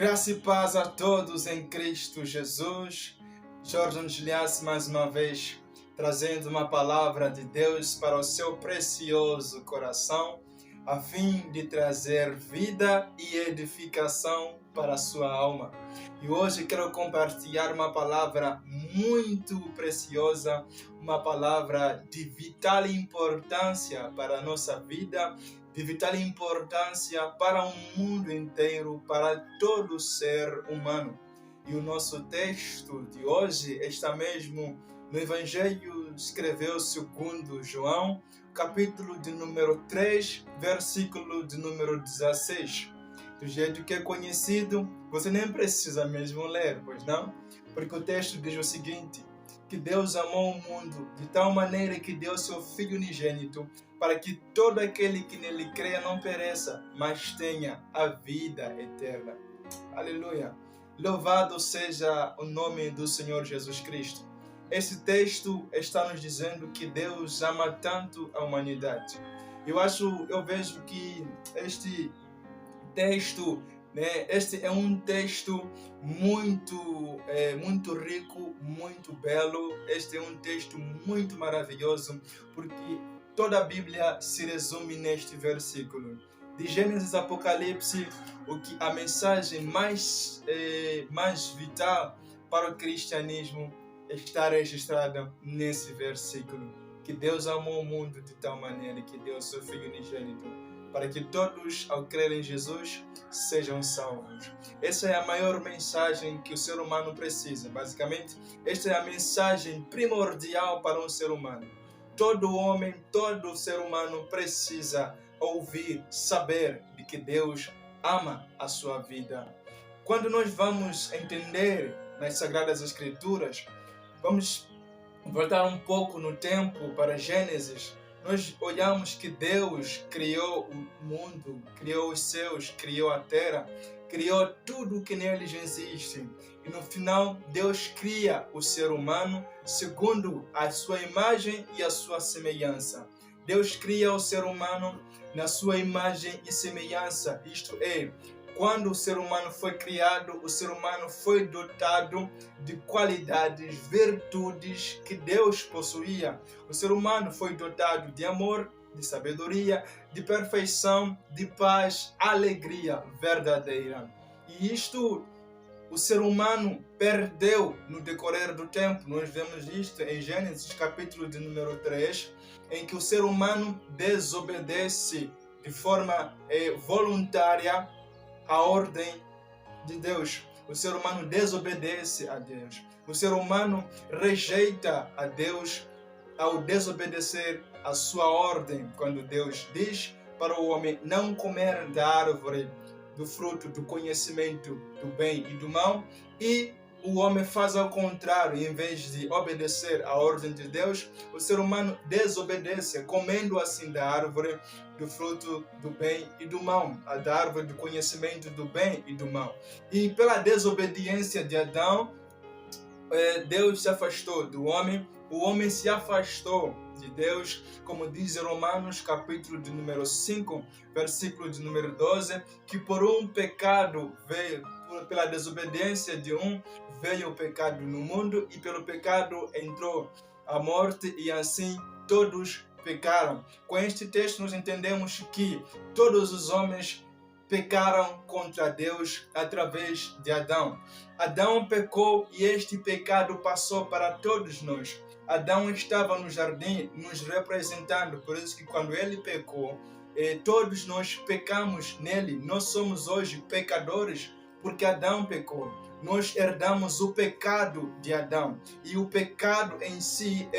Graça e paz a todos em Cristo Jesus. Jorge Angelias mais uma vez trazendo uma palavra de Deus para o seu precioso coração, a fim de trazer vida e edificação para a sua alma. E hoje quero compartilhar uma palavra muito preciosa, uma palavra de vital importância para a nossa vida, de vital importância para o mundo inteiro, para todo ser humano. E o nosso texto de hoje está mesmo no Evangelho escreveu segundo João, capítulo de número 3, versículo de número 16. Do jeito que é conhecido, você nem precisa mesmo ler, pois não? Porque o texto diz o seguinte: que Deus amou o mundo de tal maneira que deu seu Filho unigênito, para que todo aquele que nele creia não pereça, mas tenha a vida eterna. Aleluia! Louvado seja o nome do Senhor Jesus Cristo. Esse texto está nos dizendo que Deus ama tanto a humanidade. Eu vejo que este texto, este é um texto muito rico, muito belo. Este é um texto muito maravilhoso, porque toda a Bíblia se resume neste versículo. De Gênesis a Apocalipse, a mensagem mais vital para o cristianismo está registrada nesse versículo. Que Deus amou o mundo de tal maneira que deu seu Filho unigênito, para que todos, ao crer em Jesus, sejam salvos. Essa é a maior mensagem que o ser humano precisa. Basicamente, esta é a mensagem primordial para um ser humano. Todo homem, todo ser humano precisa ouvir, saber de que Deus ama a sua vida. Quando nós vamos entender nas Sagradas Escrituras, vamos voltar um pouco no tempo para Gênesis. Nós olhamos que Deus criou o mundo, criou os céus, criou a terra, criou tudo que neles existe. E no final, Deus cria o ser humano segundo a sua imagem e a sua semelhança. Deus cria o ser humano na sua imagem e semelhança. Isto é, quando o ser humano foi criado, o ser humano foi dotado de qualidades, virtudes que Deus possuía. O ser humano foi dotado de amor, de sabedoria, de perfeição, de paz, alegria verdadeira. E isto o ser humano perdeu no decorrer do tempo. Nós vemos isto em Gênesis, capítulo de número 3, em que o ser humano desobedece de forma voluntária a ordem de Deus. O ser humano desobedece a Deus. O ser humano rejeita a Deus ao desobedecer a sua ordem, quando Deus diz para o homem não comer da árvore do fruto do conhecimento do bem e do mal, e o homem faz ao contrário. Em vez de obedecer à ordem de Deus, o ser humano desobedece, comendo assim da árvore do fruto do bem e do mal, da árvore do conhecimento do bem e do mal. E pela desobediência de Adão, Deus se afastou do homem, o homem se afastou de Deus, como diz Romanos, capítulo de número 5, versículo de número 12, que por um pecado veio, pela desobediência de um, veio o pecado no mundo, e pelo pecado entrou a morte, e assim todos pecaram. Com este texto nós entendemos que todos os homens pecaram contra Deus através de Adão. Adão pecou e este pecado passou para todos nós. Adão estava no jardim nos representando, por isso que quando ele pecou, todos nós pecamos nele. Nós somos hoje pecadores porque Adão pecou. Nós herdamos o pecado de Adão, e o pecado em si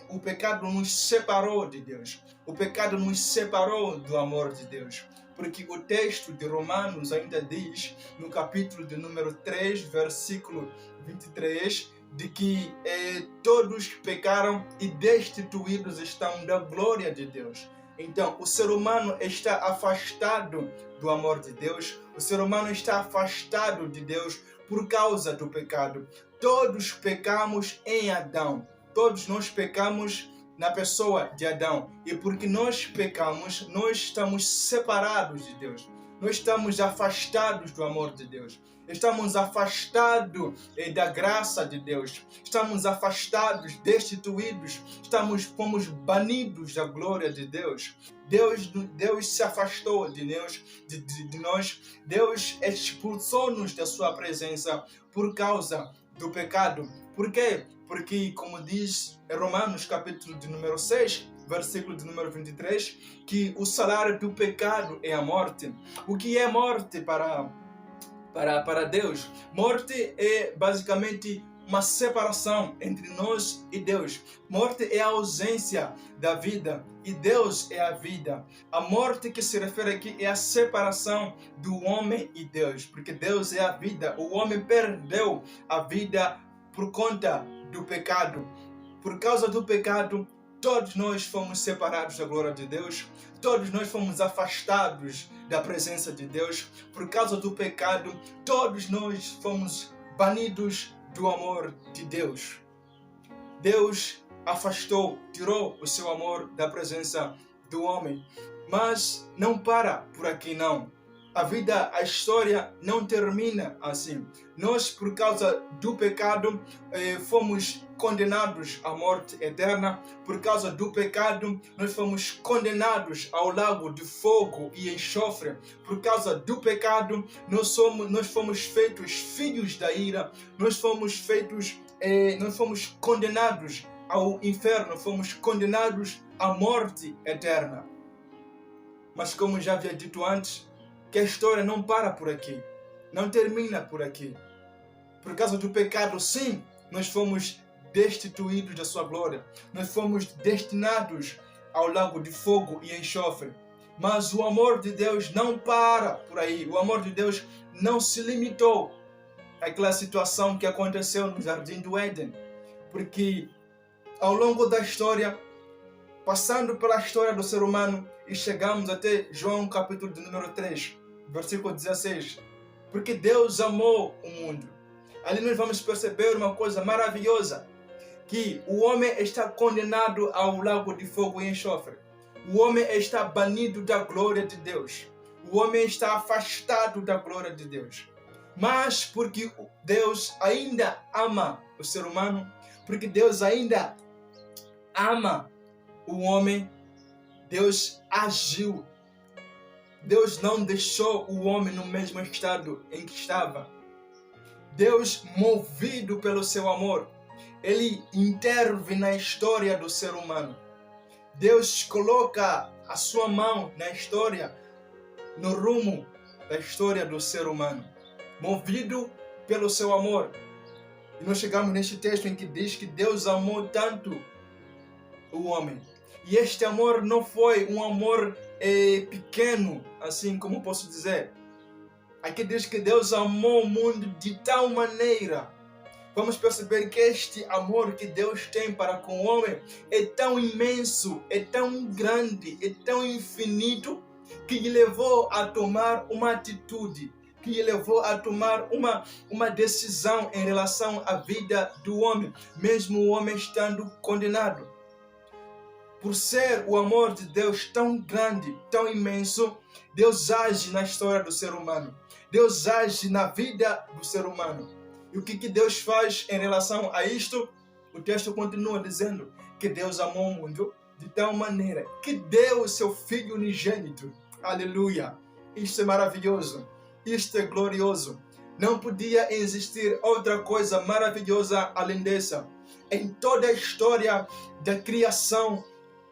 o pecado nos separou de Deus. O pecado nos separou do amor de Deus. Porque o texto de Romanos ainda diz, no capítulo de número 3, versículo 23, de que todos pecaram e destituídos estão da glória de Deus. Então, o ser humano está afastado do amor de Deus. O ser humano está afastado de Deus por causa do pecado. Todos pecamos em Adão. Todos nós pecamos na pessoa de Adão. E porque nós pecamos, nós estamos separados de Deus. nós estamos afastados do amor de Deus. Estamos afastados da graça de Deus. Estamos afastados, destituídos. Fomos banidos da glória de Deus. Deus se afastou de nós. Deus expulsou-nos da sua presença por causa do pecado. Por quê? Porque, como diz Romanos, capítulo de número 6, versículo de número 23, que o salário do pecado é a morte. O que é morte para Deus? Morte é basicamente uma separação entre nós e Deus. Morte é a ausência da vida e Deus é a vida. A morte que se refere aqui é a separação do homem e Deus, porque Deus é a vida. O homem perdeu a vida por conta do pecado. Por causa do pecado, todos nós fomos separados da glória de Deus. Todos nós fomos afastados da presença de Deus. Por causa do pecado, todos nós fomos banidos do amor de Deus. Deus afastou, tirou o seu amor da presença do homem. Mas não para por aqui não. A história não termina assim. Nós, por causa do pecado, fomos condenados à morte eterna. Por causa do pecado, nós fomos condenados ao lago de fogo e enxofre. Por causa do pecado, nós fomos feitos filhos da ira. Nós fomos condenados ao inferno. Fomos condenados à morte eterna. Mas como já havia dito antes, que a história não para por aqui, não termina por aqui. Por causa do pecado, sim, nós fomos destituídos da sua glória. Nós fomos destinados ao lago de fogo e enxofre. Mas o amor de Deus não para por aí. O amor de Deus não se limitou àquela situação que aconteceu no Jardim do Éden. Porque ao longo da história, passando pela história do ser humano, e chegamos até João capítulo de número 3, versículo 16. Porque Deus amou o mundo. Ali nós vamos perceber uma coisa maravilhosa, que o homem está condenado ao lago de fogo e enxofre. O homem está banido da glória de Deus. O homem está afastado da glória de Deus. Mas porque Deus ainda ama o ser humano, porque Deus ainda ama o homem, Deus agiu. Deus não deixou o homem no mesmo estado em que estava. Deus, movido pelo seu amor, Ele intervém na história do ser humano. Deus coloca a sua mão na história, no rumo da história do ser humano, movido pelo seu amor. E nós chegamos neste texto em que diz que Deus amou tanto o homem. E este amor não foi um amor pequeno, assim como posso dizer. Aqui diz que Deus amou o mundo de tal maneira. Vamos perceber que este amor que Deus tem para com o homem é tão imenso, é tão grande, é tão infinito, que lhe levou a tomar uma atitude, que lhe levou a tomar uma decisão em relação à vida do homem, mesmo o homem estando condenado. Por ser o amor de Deus tão grande, tão imenso, Deus age na história do ser humano. Deus age na vida do ser humano. E o que Deus faz em relação a isto? O texto continua dizendo que Deus amou o mundo de tal maneira que deu o seu Filho unigênito. Aleluia! Isto é maravilhoso. Isto é glorioso. Não podia existir outra coisa maravilhosa além dessa. Em toda a história da criação,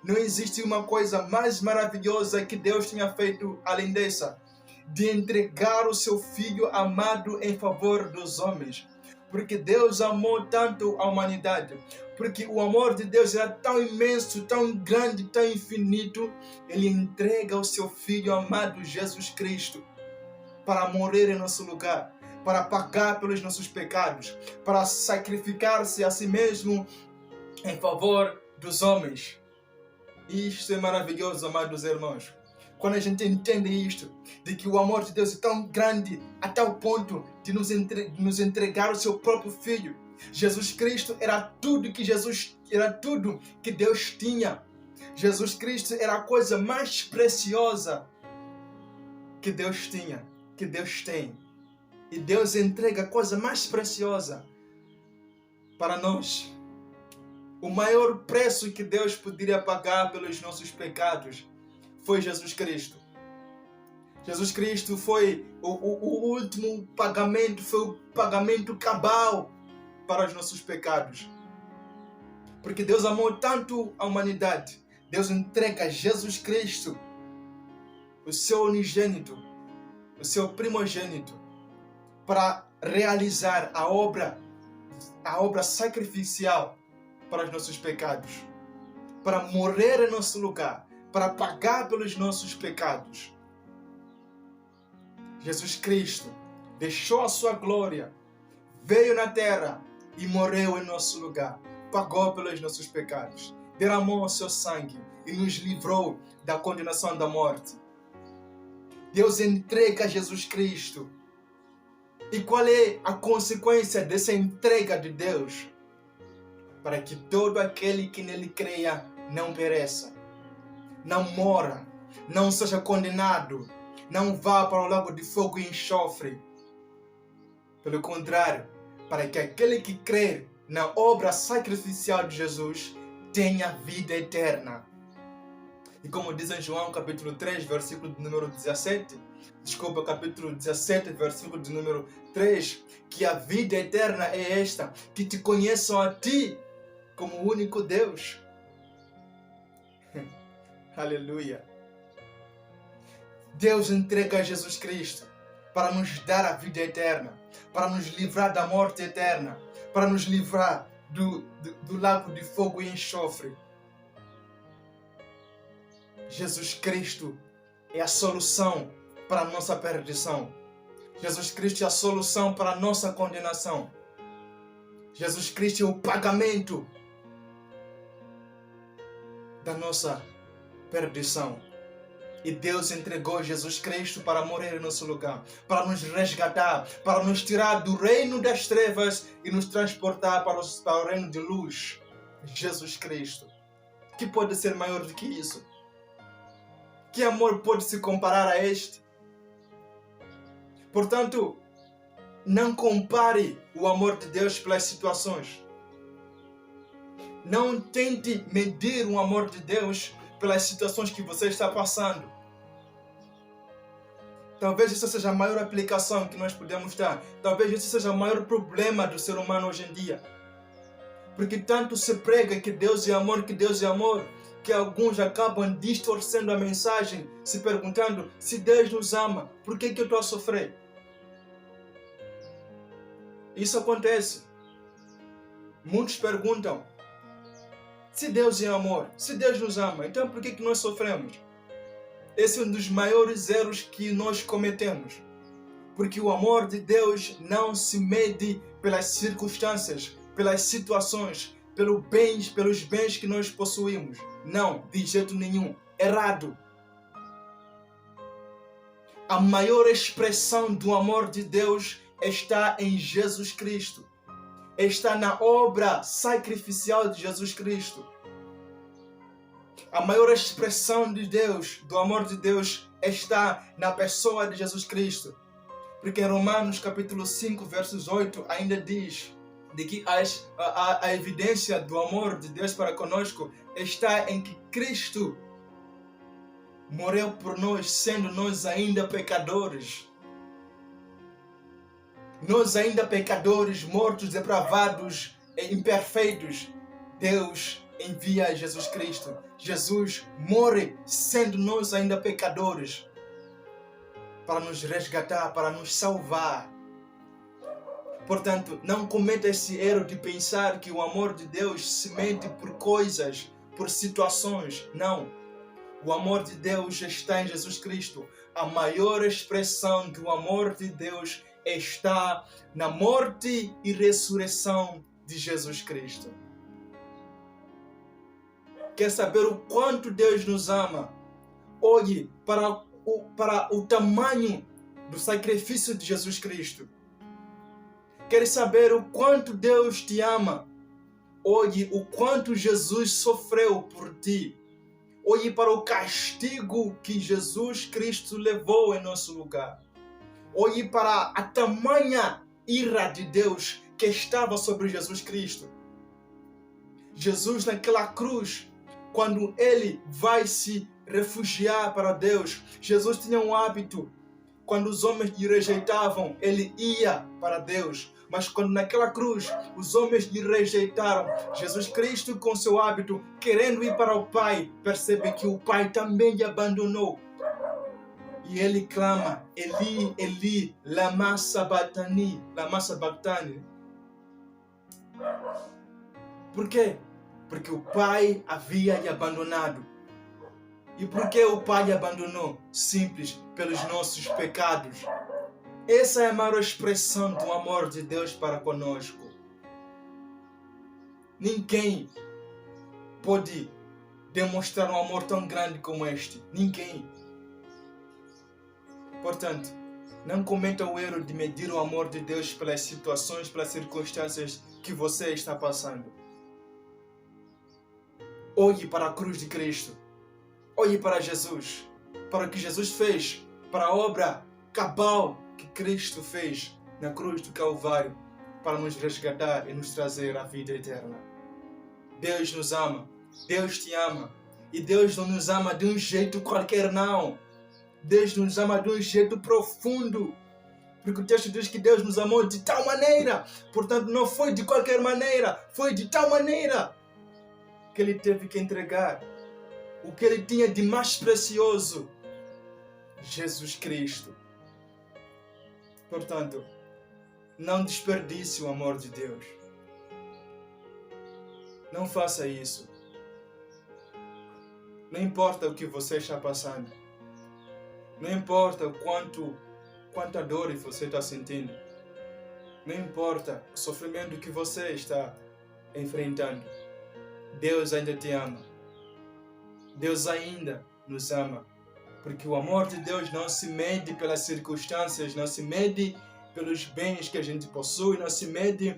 não existe uma coisa mais maravilhosa que Deus tenha feito além dessa, de entregar o seu Filho amado em favor dos homens. Porque Deus amou tanto a humanidade, porque o amor de Deus era tão imenso, tão grande, tão infinito, Ele entrega o seu Filho amado Jesus Cristo para morrer em nosso lugar, para pagar pelos nossos pecados, para sacrificar-se a si mesmo em favor dos homens. Isto é maravilhoso, amados irmãos. Quando a gente entende isto, de que o amor de Deus é tão grande a tal ponto de nos entregar o seu próprio Filho. Jesus Cristo era tudo que Deus tinha. Jesus Cristo era a coisa mais preciosa que Deus tinha, que Deus tem. E Deus entrega a coisa mais preciosa para nós. O maior preço que Deus poderia pagar pelos nossos pecados foi Jesus Cristo. Jesus Cristo foi o último pagamento, foi o pagamento cabal para os nossos pecados. Porque Deus amou tanto a humanidade, Deus entrega Jesus Cristo, o seu unigênito, o seu primogênito, para realizar a obra sacrificial para os nossos pecados, para morrer em nosso lugar, para pagar pelos nossos pecados. Jesus Cristo deixou a sua glória, veio na terra e morreu em nosso lugar, pagou pelos nossos pecados, derramou o seu sangue e nos livrou da condenação da morte. Deus entrega Jesus Cristo. E qual é a consequência dessa entrega de Deus? Para que todo aquele que nele creia não pereça, não morra, não seja condenado, não vá para o lago de fogo e enxofre. Pelo contrário, para que aquele que crer na obra sacrificial de Jesus tenha vida eterna. E como diz em João capítulo 3, versículo de número 17, capítulo 17, versículo de número 3, que a vida eterna é esta, que te conheçam a ti como o único Deus. Aleluia. Deus entrega a Jesus Cristo para nos dar a vida eterna, para nos livrar da morte eterna, para nos livrar do lago de fogo e enxofre. Jesus Cristo é a solução para a nossa perdição. Jesus Cristo é a solução para a nossa condenação. Jesus Cristo é o pagamento da nossa perdição. E Deus entregou Jesus Cristo para morrer em nosso lugar, para nos resgatar, para nos tirar do reino das trevas e nos transportar para o reino de luz. Jesus Cristo. Que pode ser maior do que isso? Que amor pode se comparar a este? Portanto, não compare o amor de Deus pelas situações. Não tente medir o amor de Deus pelas situações que você está passando. Talvez essa seja a maior aplicação que nós podemos dar. Talvez esse seja o maior problema do ser humano hoje em dia. Porque tanto se prega que Deus é amor, que alguns acabam distorcendo a mensagem, se perguntando: se Deus nos ama, por que eu estou a sofrer? Isso acontece. Muitos perguntam: se Deus é amor, se Deus nos ama, então por que nós sofremos? Esse é um dos maiores erros que nós cometemos. Porque o amor de Deus não se mede pelas circunstâncias, pelas situações, pelos bens que nós possuímos. Não, de jeito nenhum. Errado. A maior expressão do amor de Deus está em Jesus Cristo. Está na obra sacrificial de Jesus Cristo. A maior expressão de Deus, do amor de Deus, está na pessoa de Jesus Cristo. Porque em Romanos capítulo 5, versos 8, ainda diz de que a evidência do amor de Deus para conosco está em que Cristo morreu por nós, sendo nós ainda pecadores. Nós ainda pecadores, mortos, depravados e imperfeitos. Deus envia Jesus Cristo. Jesus morre sendo nós ainda pecadores, para nos resgatar, para nos salvar. Portanto, não cometa esse erro de pensar que o amor de Deus se mede por coisas, por situações. Não. O amor de Deus está em Jesus Cristo. A maior expressão do amor de Deus está na morte e ressurreição de Jesus Cristo. Quer saber o quanto Deus nos ama? Olhe para o tamanho do sacrifício de Jesus Cristo. Quer saber o quanto Deus te ama? Olhe o quanto Jesus sofreu por ti. Olhe para o castigo que Jesus Cristo levou em nosso lugar. Olhe para a tamanha ira de Deus que estava sobre Jesus Cristo. Jesus naquela cruz, quando ele vai se refugiar para Deus, Jesus tinha um hábito. Quando os homens lhe rejeitavam, ele ia para Deus. Mas quando naquela cruz os homens lhe rejeitaram, Jesus Cristo, com seu hábito, querendo ir para o Pai, percebe que o Pai também lhe abandonou. E ele clama, Eli, Eli, lama sabachthani, lama sabachthani. Por quê? Porque o Pai havia lhe abandonado. E por que o Pai lhe abandonou? Simples, pelos nossos pecados. Essa é a maior expressão do amor de Deus para conosco. Ninguém pode demonstrar um amor tão grande como este. Ninguém. Portanto, não cometa o erro de medir o amor de Deus pelas situações, pelas circunstâncias que você está passando. Olhe para a cruz de Cristo. Olhe para Jesus. Para o que Jesus fez. Para a obra cabal que Cristo fez na cruz do Calvário. Para nos resgatar e nos trazer a vida eterna. Deus nos ama. Deus te ama. E Deus não nos ama de um jeito qualquer, não. Deus nos ama de um jeito profundo. Porque o texto diz que Deus nos amou de tal maneira. Portanto, não foi de qualquer maneira. Foi de tal maneira que Ele teve que entregar o que Ele tinha de mais precioso. Jesus Cristo. Portanto, não desperdice o amor de Deus. Não faça isso. Não importa o que você está passando. Não importa quanta dor você está sentindo. Não importa o sofrimento que você está enfrentando. Deus ainda te ama. Deus ainda nos ama. Porque o amor de Deus não se mede pelas circunstâncias, não se mede pelos bens que a gente possui, não se mede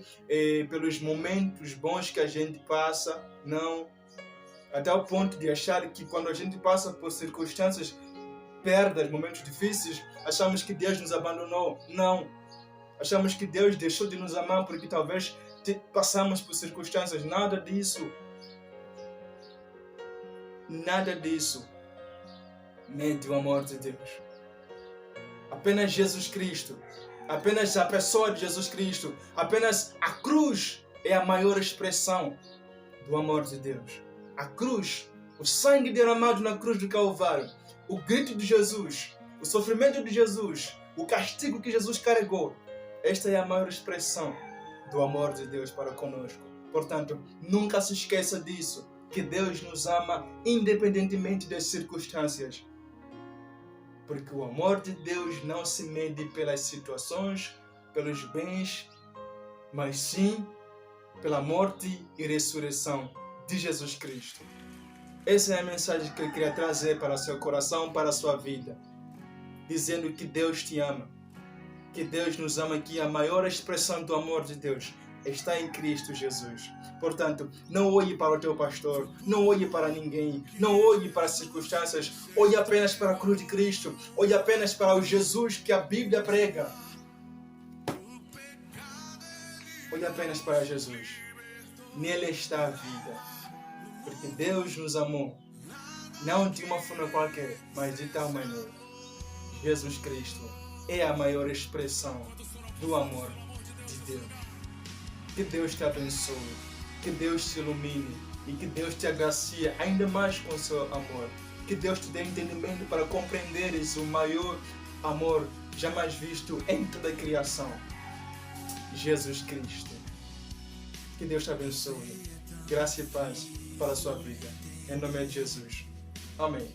pelos momentos bons que a gente passa, não. Até o ponto de achar que quando a gente passa por circunstâncias, perdas, momentos difíceis, achamos que Deus nos abandonou. Não. Achamos que Deus deixou de nos amar porque talvez passamos por circunstâncias. Nada disso. Nada disso mede o amor de Deus. Apenas Jesus Cristo, apenas a pessoa de Jesus Cristo, apenas a cruz é a maior expressão do amor de Deus. A cruz, o sangue derramado na cruz do Calvário, o grito de Jesus, o sofrimento de Jesus, o castigo que Jesus carregou, esta é a maior expressão do amor de Deus para conosco. Portanto, nunca se esqueça disso, que Deus nos ama independentemente das circunstâncias. Porque o amor de Deus não se mede pelas situações, pelos bens, mas sim pela morte e ressurreição de Jesus Cristo. Essa é a mensagem que eu queria trazer para o seu coração, para a sua vida. Dizendo que Deus te ama. Que Deus nos ama, que a maior expressão do amor de Deus está em Cristo Jesus. Portanto, não olhe para o teu pastor, não olhe para ninguém, não olhe para as circunstâncias, olhe apenas para a cruz de Cristo, olhe apenas para o Jesus que a Bíblia prega. Olhe apenas para Jesus. Nele está a vida. Porque Deus nos amou, não de uma forma qualquer, mas de tal maneira. Jesus Cristo é a maior expressão do amor de Deus. Que Deus te abençoe. Que Deus te ilumine e que Deus te agracie ainda mais com o seu amor. Que Deus te dê entendimento para compreenderes o maior amor jamais visto em toda a criação. Jesus Cristo. Que Deus te abençoe. Graça e paz para a sua vida. Em nome de Jesus. Amém.